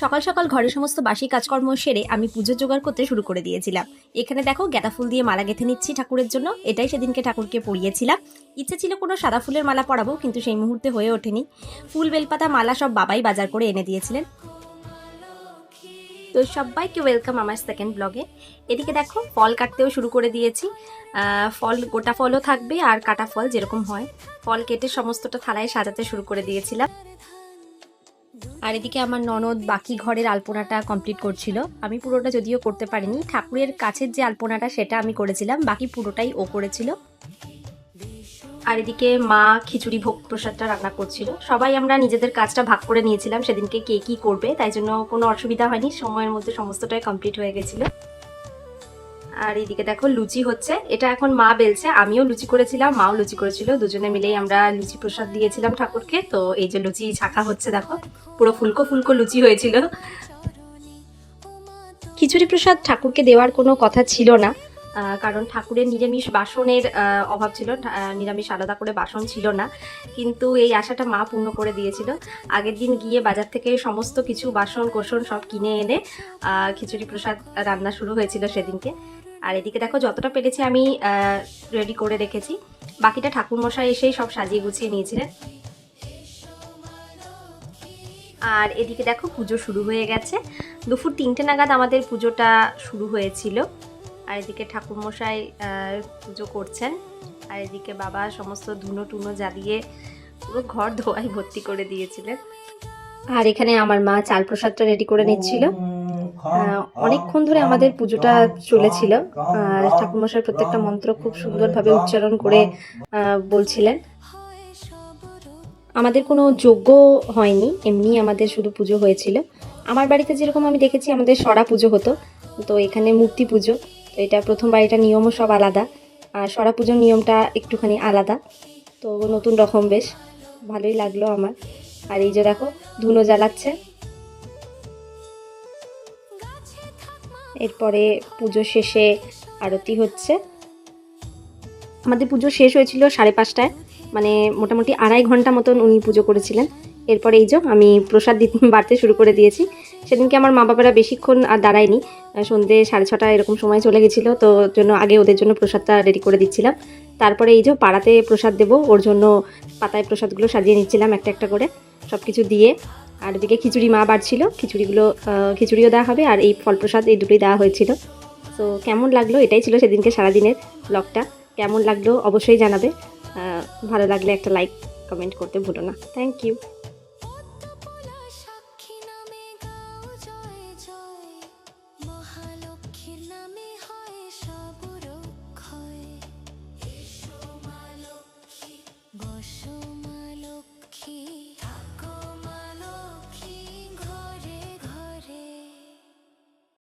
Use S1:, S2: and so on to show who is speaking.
S1: সকাল সকাল ঘরের সমস্ত বাসি কাজকর্ম সেরে আমি পুজো জোগাড় করতে শুরু করে দিয়েছিলাম। এখানে দেখো গাঁদা ফুল দিয়ে মালা গেঁথে নিচ্ছি ঠাকুরের জন্য। এটাই সেদিনকে ঠাকুরকে পরিয়েছিলাম। ইচ্ছে ছিল কোনো সাদা ফুলের মালা পরাবো, কিন্তু সেই মুহূর্তে হয়ে ওঠেনি। ফুল বেলপাতা মালা সব বাবাই বাজার করে এনে দিয়েছিলেন। তো সবাইকে ওয়েলকাম আমার সেকেন্ড ব্লগে। এদিকে দেখো ফল কাটতেও শুরু করে দিয়েছি। ফল গোটা ফলও থাকবে আর কাটা ফল যেরকম হয়। ফল কেটে সমস্তটা থালায় সাজাতে শুরু করে দিয়েছিলাম। আর এদিকে আমার ননদ বাকি ঘরের আলপনাটা কমপ্লিট করছিল। আমি পুরোটা যদিও করতে পারিনি, ঠাকুরের কাছের যে আলপনাটা সেটা আমি করেছিলাম, বাকি পুরোটাই ও করেছিল। আর এদিকে মা খিচুড়ি ভোগ প্রসাদটা রান্না করছিল। সবাই আমরা নিজেদের কাজটা ভাগ করে নিয়েছিলাম সেদিনকে কে কী করবে, তাই জন্য কোনো অসুবিধা হয়নি, সময়ের মধ্যে সমস্তটাই কমপ্লিট হয়ে গেছিলো। আর এইদিকে দেখো লুচি হচ্ছে, এটা এখন মা বেলছে, আমিও লুচি করেছিলাম, মাও লুচি করেছিল, দুজনে মিলেই আমরা লুচি প্রসাদ দিয়েছিলাম ঠাকুরকে। তো এই যে লুচি ছাকা হচ্ছে, দেখো পুরো ফুলকো ফুলকো লুচি হয়েছিল। খিচুড়ি প্রসাদ ঠাকুরকে দেওয়ার কোনো কথা ছিল না, কারণ ঠাকুরের নিরামিষ বাসনের অভাব ছিল, নিরামিষ আলাদা করে বাসন ছিল না, কিন্তু এই আশাটা মা পূর্ণ করে দিয়েছিল। আগের দিন গিয়ে বাজার থেকে সমস্ত কিছু বাসন কোসন সব কিনে এনে খিচুড়ি প্রসাদ রান্না শুরু হয়েছিল সেদিনকে। আর এদিকে দেখো যতটা পেরেছি আমি রেডি করে রেখেছি, বাকিটা ঠাকুরমশাই এসেই সব সাজিয়ে গুছিয়ে নিয়েছিলেন। আর এদিকে দেখো পুজো শুরু হয়ে গেছে, দুপুর 3টে নাগাদ আমাদের পুজোটা শুরু হয়েছিল। আর এদিকে ঠাকুরমশাই পুজো করছেন, আর এদিকে বাবা সমস্ত ধুনো টুনো জ্বালিয়ে পুরো ঘর ধোয়াই ভর্তি করে দিয়েছিলেন। আর এখানে আমার মা চাল প্রসাদটা রেডি করে নিচ্ছিল। অনেকক্ষণ ধরে আমাদের পুজোটা চলেছিল, আর ঠাকুরমশাই প্রত্যেকটা মন্ত্র খুব সুন্দরভাবে উচ্চারণ করে বলছিলেন। আমাদের কোনো যজ্ঞ হয়নি, এমনি আমাদের শুধু পুজো হয়েছিল। আমার বাড়িতে যেরকম আমি দেখেছি আমাদের সরা পুজো হতো, তো এখানে মূর্তি পুজো, তো এটা প্রথমবার, এটা নিয়মও সব আলাদা, আর সরা পুজোর নিয়মটা একটুখানি আলাদা, তো নতুন রকম, বেশ ভালোই লাগলো আমার। আর এই যে দেখো ধুনো জ্বালাচ্ছে। এরপরে পুজো শেষে আরতি হচ্ছে। আমাদের পুজো শেষ হয়েছিল 5:30টায়, মানে মোটামুটি 2.5 ঘন্টা মতন উনি পুজো করেছিলেন। এরপরে এই যে আমি প্রসাদ বাড়তে শুরু করে দিয়েছি। সেদিনকে আমার মা বাবারা বেশিক্ষণ আর দাঁড়ায়নি, সন্ধ্যে 6:30 এরকম সময় চলে গেছিলো, তো জন্য আগে ওদের জন্য প্রসাদটা রেডি করে দিচ্ছিলাম। তারপরে এই যে পাড়াতে প্রসাদ দেবো, ওর জন্য পাতায় প্রসাদগুলো সাজিয়ে নিচ্ছিলাম একটা একটা করে সব কিছু দিয়ে। আর এদিকে খিচুড়ি মা বাড়ছিল, খিচুড়িও দেওয়া হবে, আর এই ফল প্রসাদ এই দুটোই দেওয়া হয়েছিল। তো কেমন লাগলো, এটাই ছিল সেদিনকে সারাদিনের ব্লগটা। কেমন লাগলো অবশ্যই জানাবে, ভালো লাগলে একটা লাইক কমেন্ট করতে ভুলো না। Thank you.